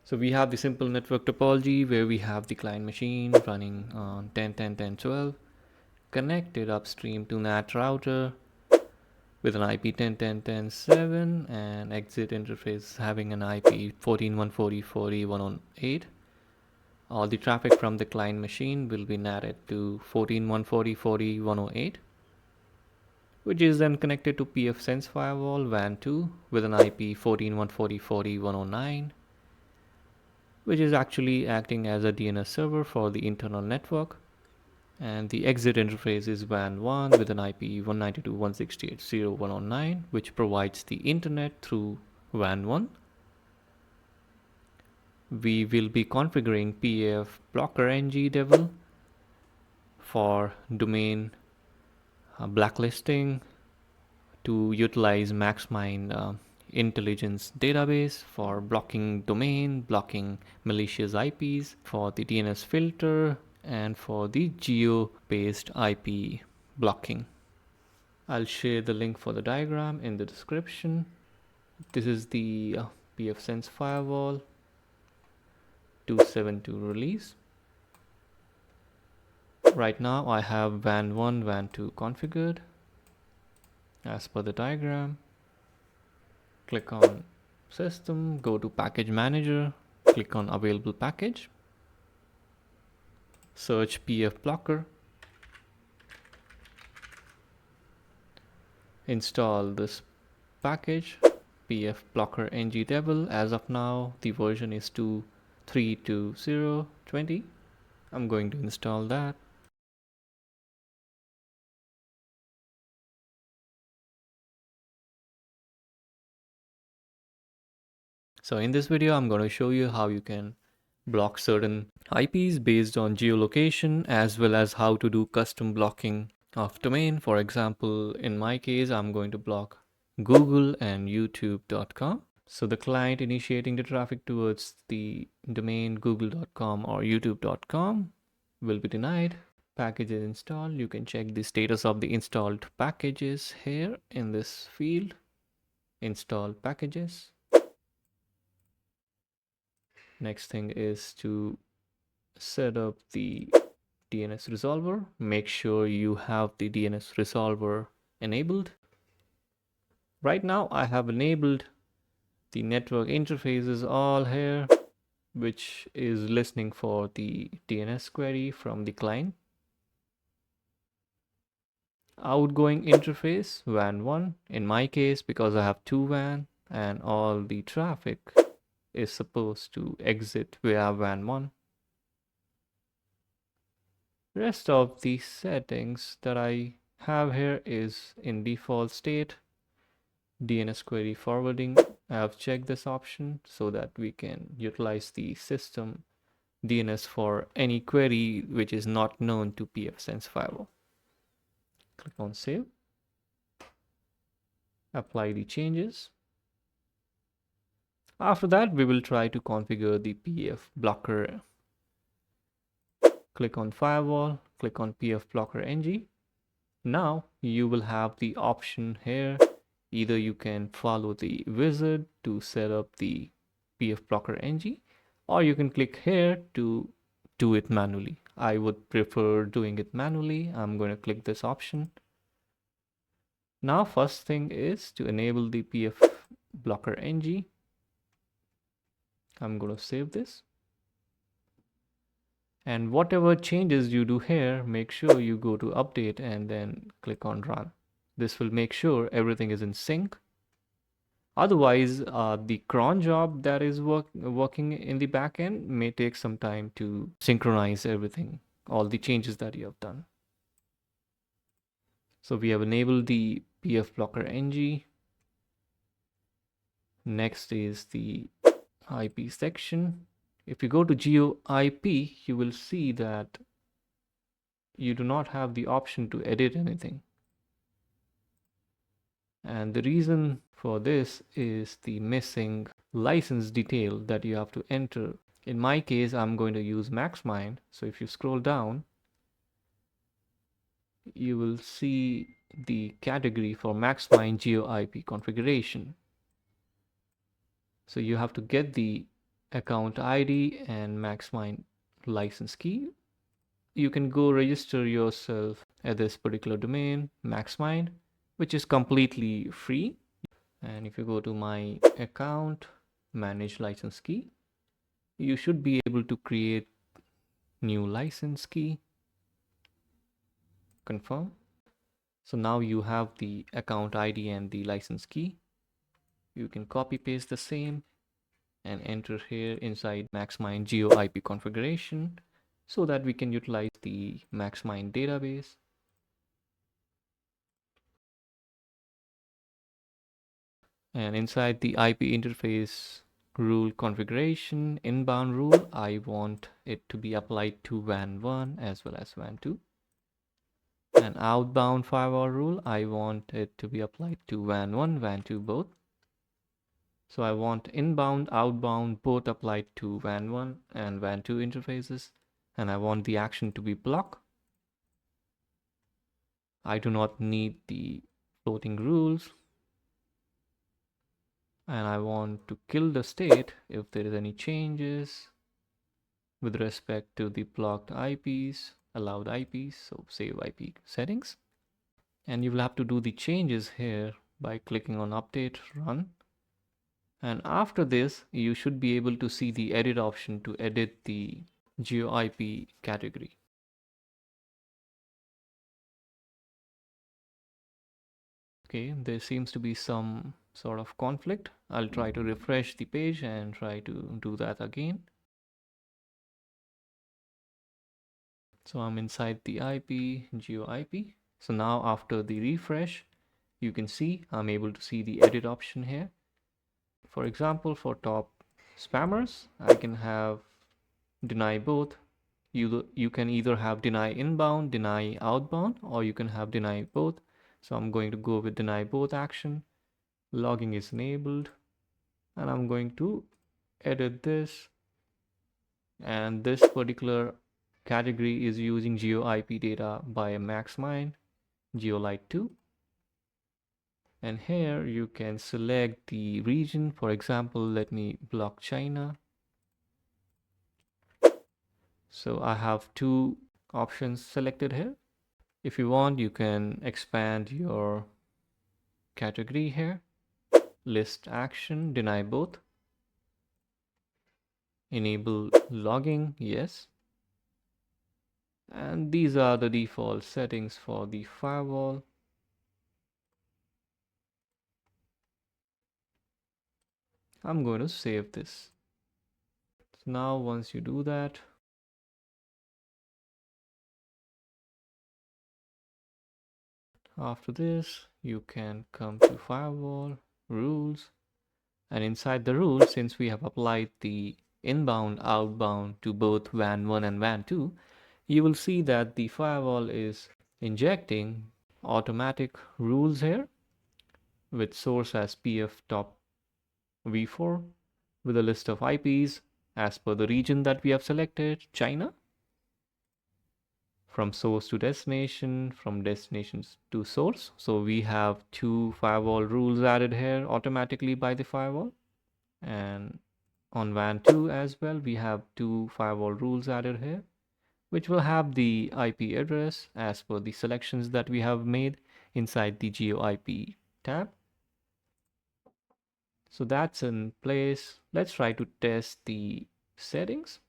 So we have the simple network topology where we have the client machine running on 10.10.10.12 connected upstream to NAT router with an IP 10.10.10.7 and exit interface having an IP 14.140.40.108. All the traffic from the client machine will be NATed to 14.140.40.108, which is then connected to PfSense firewall WAN 2 with an IP 14.140.40.109, which is actually acting as a DNS server for the internal network. And the exit interface is WAN 1 with an IP 192.168.0.109, which provides the internet through WAN 1. We will be configuring pfBlockerNG-devel for domain blacklisting to utilize MaxMind Intelligence database for blocking domain, blocking malicious IPs, for the DNS filter, and for the geo-based IP blocking. I'll share the link for the diagram in the description. This is the PfSense firewall 272 release. Right now I have WAN 1, WAN 2 configured as per the diagram. Click on system, go to package manager, click on available package, search pfBlocker, install this package pfBlockerNG-devel. As of now the version is 2.3.2.0.20. I'm going to install that. So in this video I'm going to show you how you can block certain IPs based on geolocation, as well as how to do custom blocking of domain. For example, in my case I'm going to block Google and YouTube.com. So the client initiating the traffic towards the domain google.com or youtube.com will be denied. Package is installed. You can check the status of the installed packages here in this field, install packages. Next thing is to set up the DNS resolver. Make sure you have the DNS resolver enabled. Right now I have enabled the network interfaces all here, which is listening for the DNS query from the client. Outgoing interface WAN 1 in my case, because I have two WAN and all the traffic is supposed to exit via WAN 1. Rest of the settings that I have here is in default state. DNS query forwarding, I have checked this option so that we can utilize the system DNS for any query which is not known to PfSense firewall. Click on save. Apply the changes. After that, we will try to configure the pfBlocker. Click on firewall, click on pfBlockerNG. Now you will have the option here. Either you can follow the wizard to set up the pfBlockerNG, or you can click here to do it manually. I would prefer doing it manually. I'm going to click this option. Now first thing is to enable the pfBlockerNG. I'm going to save this. And whatever changes you do here, make sure you go to update and then click on run. This will make sure everything is in sync. Otherwise, the cron job that is working in the backend may take some time to synchronize everything, all the changes that you have done. So we have enabled the pfBlockerNG. Next is the IP section. If you go to Geo IP, you will see that you do not have the option to edit anything. And the reason for this is the missing license detail that you have to enter. In my case, I'm going to use MaxMind. So if you scroll down, you will see the category for MaxMind Geo IP configuration. So you have to get the account ID and MaxMind license key. You can go register yourself at this particular domain, MaxMind, which is completely free. And if you go to my account, manage license key, you should be able to create new license key, confirm. So now you have the account ID and the license key. You can copy paste the same and enter here inside MaxMind Geo IP configuration so that we can utilize the MaxMind database. And inside the IP interface rule configuration, inbound rule, I want it to be applied to WAN 1 as well as WAN 2. And outbound firewall rule, I want it to be applied to WAN 1, WAN 2 both. So I want inbound, outbound both applied to WAN 1 and WAN 2 interfaces. And I want the action to be block. I do not need the floating rules. And I want to kill the state if there is any changes with respect to the blocked IPs, allowed IPs. So save IP settings. And you will have to do the changes here by clicking on update, run. And after this, you should be able to see the edit option to edit the Geo IP category. Okay, there seems to be some sort of conflict. I'll try to refresh the page and try to do that again. So I'm inside the IP, Geo IP. So now after the refresh, you can see I'm able to see the edit option here. For example, for top spammers, I can have deny both. You can either have deny inbound, deny outbound, or you can have deny both. So I'm going to go with deny both action. Logging is enabled, and I'm going to edit this. And this particular category is using Geo IP data by MaxMind GeoLite 2. And here you can select the region. For example, let me block China. So I have two options selected here. If you want, you can expand your category here. List action, deny both. Enable logging, yes. And these are the default settings for the firewall. I'm going to save this. So now once you do that, after this, you can come to firewall, rules, and inside the rules, since we have applied the inbound, outbound to both WAN 1 and WAN 2, you will see that the firewall is injecting automatic rules here with source as pf top v4 with a list of IPs as per the region that we have selected, China. From source to destination, from destinations to source. So we have two firewall rules added here automatically by the firewall. And on WAN 2 as well, we have two firewall rules added here, which will have the IP address as per the selections that we have made inside the Geo IP tab. So that's in place. Let's try to test the settings.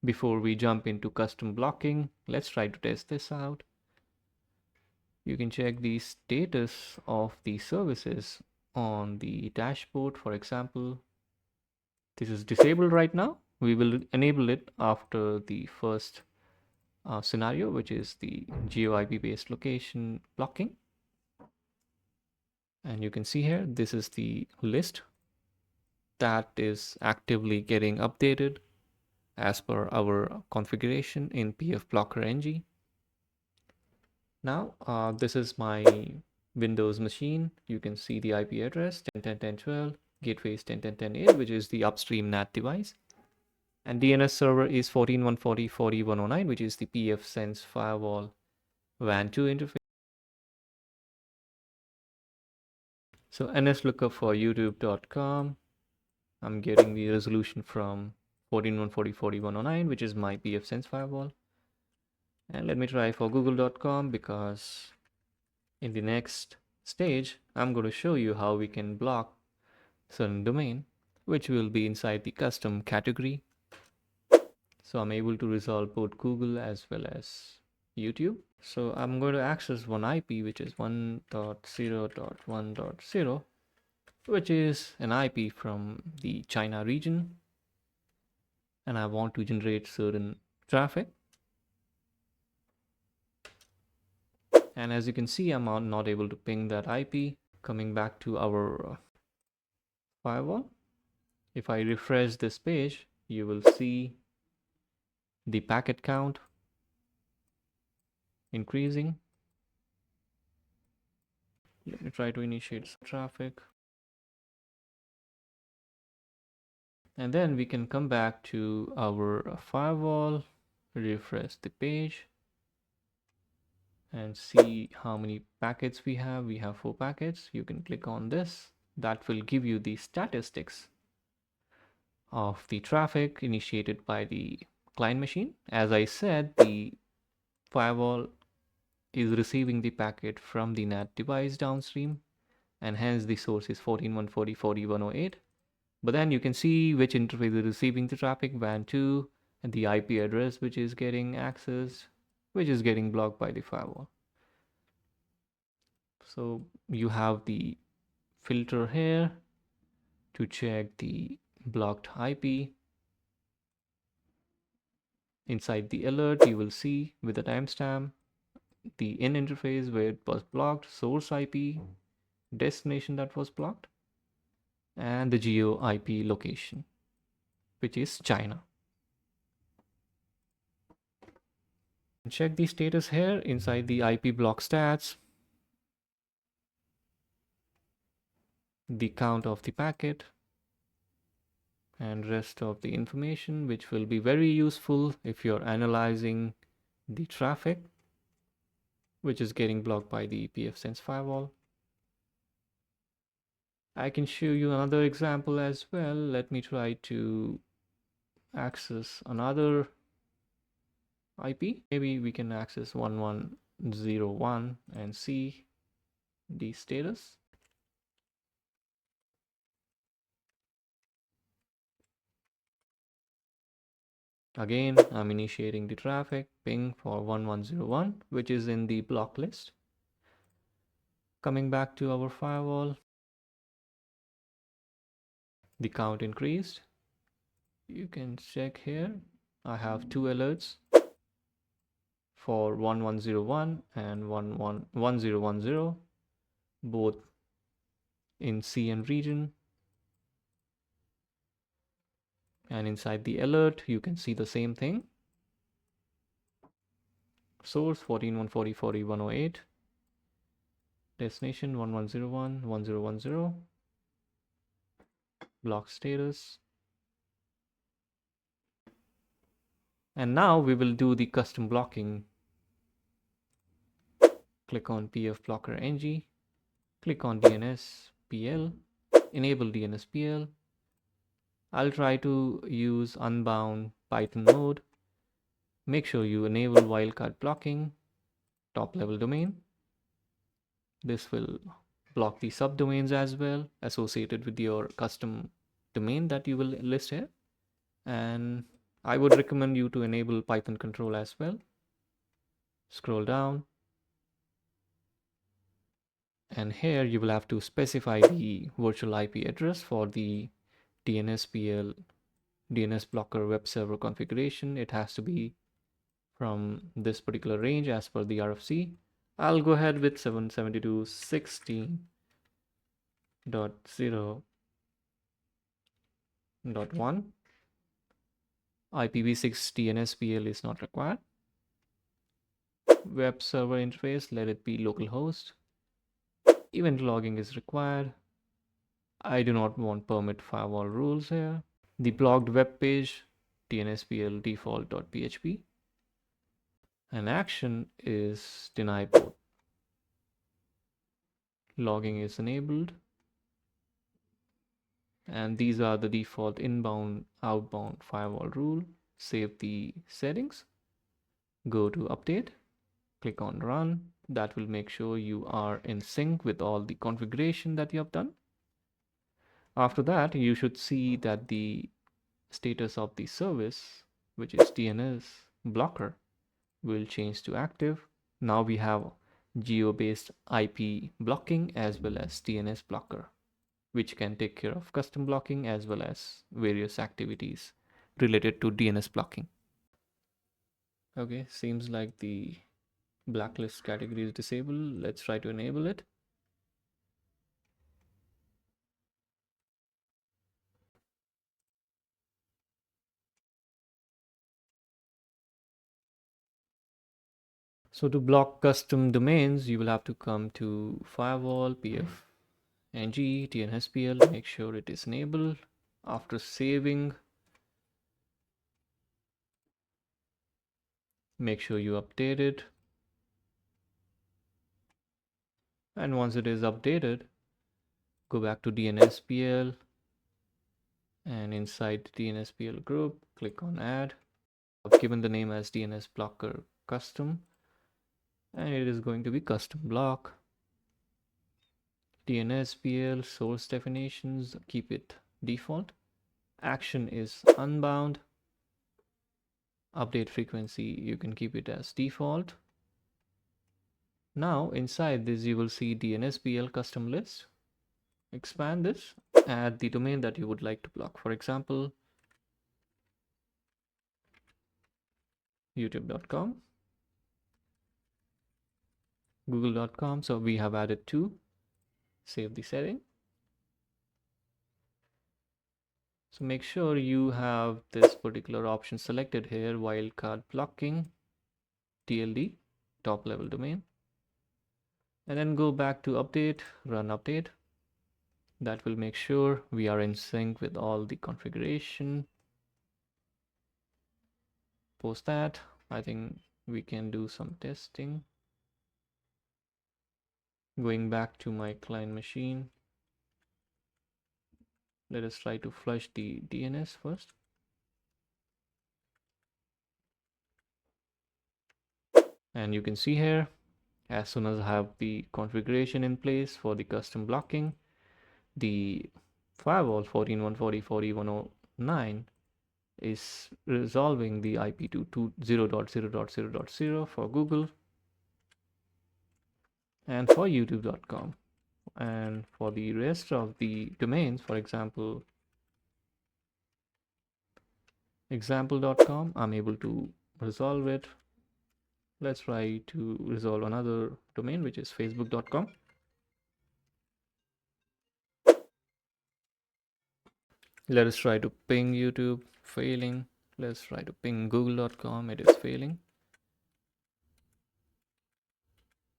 Before we jump into custom blocking, let's try to test this out. You can check the status of the services on the dashboard. For example, this is disabled right now. We will enable it after the first scenario, which is the Geo IP based location blocking. And you can see here, this is the list that is actively getting updated as per our configuration in pfBlockerNG. Now, this is my Windows machine. You can see the IP address 10.10.10.12, gateways 10.10.10.8, which is the upstream NAT device. And DNS server is 14.140.40.109, which is the PfSense firewall WAN 2 interface. So NS lookup for youtube.com. I'm getting the resolution from 14.140.40.109, which is my PfSense firewall. And let me try for google.com, because in the next stage, I'm going to show you how we can block certain domain, which will be inside the custom category. So I'm able to resolve both Google as well as YouTube. So I'm going to access one IP, which is 1.0.1.0, which is an IP from the China region. And I want to generate certain traffic. And as you can see, I'm not able to ping that IP. Coming back to our firewall, if I refresh this page, you will see the packet count increasing. Let me try to initiate some traffic. And then we can come back to our firewall, refresh the page, and see how many packets we have. We have 4 packets. You can click on this. That will give you the statistics of the traffic initiated by the client machine. As I said, the firewall is receiving the packet from the NAT device downstream, and hence the source is 14.140.40.108. But then you can see which interface is receiving the traffic, WAN 2, and the IP address which is getting accessed, which is getting blocked by the firewall. So you have the filter here to check the blocked IP. Inside the alert, you will see with the timestamp the in interface where it was blocked, source IP, destination that was blocked, and the Geo IP location, which is China. Check the status here inside the IP block stats, the count of the packet, and rest of the information, which will be very useful if you're analyzing the traffic which is getting blocked by the PfSense firewall. I can show you another example as well. Let me try to access another IP. Maybe we can access 1101 and see the status. Again, I'm initiating the traffic ping for 1101, which is in the block list. Coming back to our firewall, the count increased. You can check here. I have 2 alerts for 1101 and 1010, both in CN region. And inside the alert, you can see the same thing. Source 14.140.40.108, destination 1101, 1010, block status. And now we will do the custom blocking. Click on pfBlockerNG, click on DNS-PL, enable DNS-PL. I'll try to use unbound Python mode. Make sure you enable wildcard blocking, top level domain. This will block the subdomains as well associated with your custom domain that you will list here. And I would recommend you to enable Python control as well. Scroll down. And here you will have to specify the virtual IP address for the DNS-PL DNS blocker web server configuration. It has to be from this particular range as per the RFC. I'll go ahead with 772.16.0.1. IPv6 DNS-PL is not required. Web server interface, let it be localhost. Event logging is required. I do not want permit firewall rules here. The blocked web page, DNS-PL default.php. An action is deny port. Logging is enabled. And these are the default inbound, outbound firewall rule. Save the settings, go to update, click on run. That will make sure you are in sync with all the configuration that you have done. After that, you should see that the status of the service, which is DNS blocker, will change to active. Now we have geo-based IP blocking as well as DNS blocker, which can take care of custom blocking as well as various activities related to DNS blocking. Okay, seems like the blacklist category is disabled. Let's try to enable it. So to block custom domains, you will have to come to firewall, pfNG, DNSPL, make sure it is enabled. After saving, make sure you update it. And once it is updated, go back to DNSPL and inside the DNSPL group, click on add. I've given the name as DNS blocker custom and it is going to be custom block. DNSPL source definitions, keep it default. Action is unbound. Update frequency, you can keep it as default. Now inside this you will see DNSPL custom list. Expand this, add the domain that you would like to block. For example, youtube.com, google.com. So we have added two. Save the setting. So make sure you have this particular option selected here, wildcard blocking, TLD, top level domain. And then go back to update, run update. That will make sure we are in sync with all the configuration. Post that. I think we can do some testing. Going back to my client machine. Let us try to flush the DNS first. And you can see here, as soon as I have the configuration in place for the custom blocking, the firewall 14.140.40.109 is resolving the IP to 0.0.0.0 for Google and for youtube.com. And for the rest of the domains, for example, example.com, I'm able to resolve it. Let's try to resolve another domain, which is facebook.com. Let us try to ping YouTube, failing. Let's try to ping google.com, it is failing.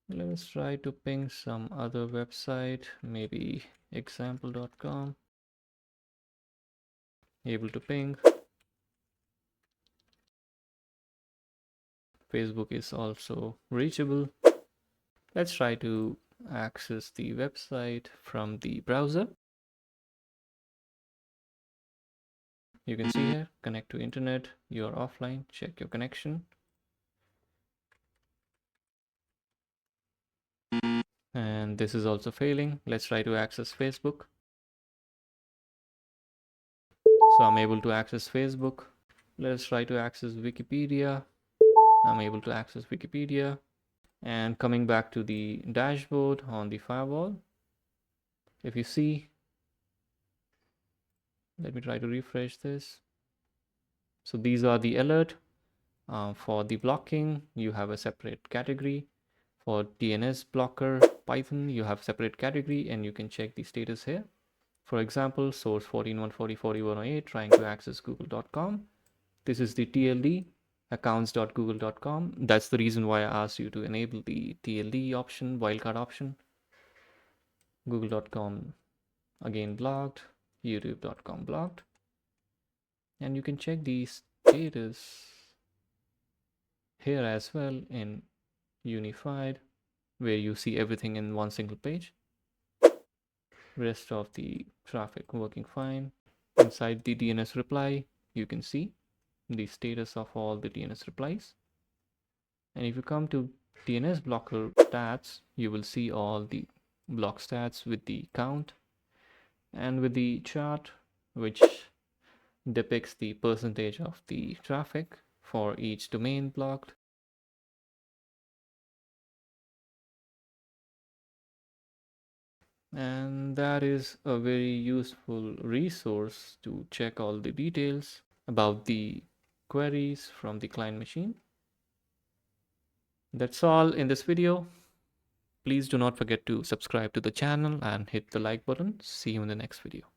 Let's try to ping some other website, maybe example.com. Able to ping. Facebook is also reachable. Let's try to access the website from the browser. You can see here, connect to internet, you are offline, check your connection. And this is also failing. Let's try to access Facebook. So I'm able to access Facebook. Let's try to access Wikipedia. I'm able to access Wikipedia. And coming back to the dashboard on the firewall, if you see, let me try to refresh this. So these are the alert. For the blocking, you have a separate category. For DNS blocker Python, you have separate category and you can check the status here. For example, source 14.140.40.108 trying to access google.com. This is the TLD, accounts.google.com. That's the reason why I asked you to enable the TLD option, wildcard option. Google.com again blocked, youtube.com blocked. And you can check the status here as well in unified, where you see everything in one single page. rest of the traffic working fine. Inside the DNS reply, you can see the status of all the DNS replies. And if you come to DNS blocker stats, you will see all the block stats with the count and with the chart, which depicts the percentage of the traffic for each domain blocked. And that is a very useful resource to check all the details about the queries from the client machine. That's all in this video. Please do not forget to subscribe to the channel and hit the like button. See you in the next video.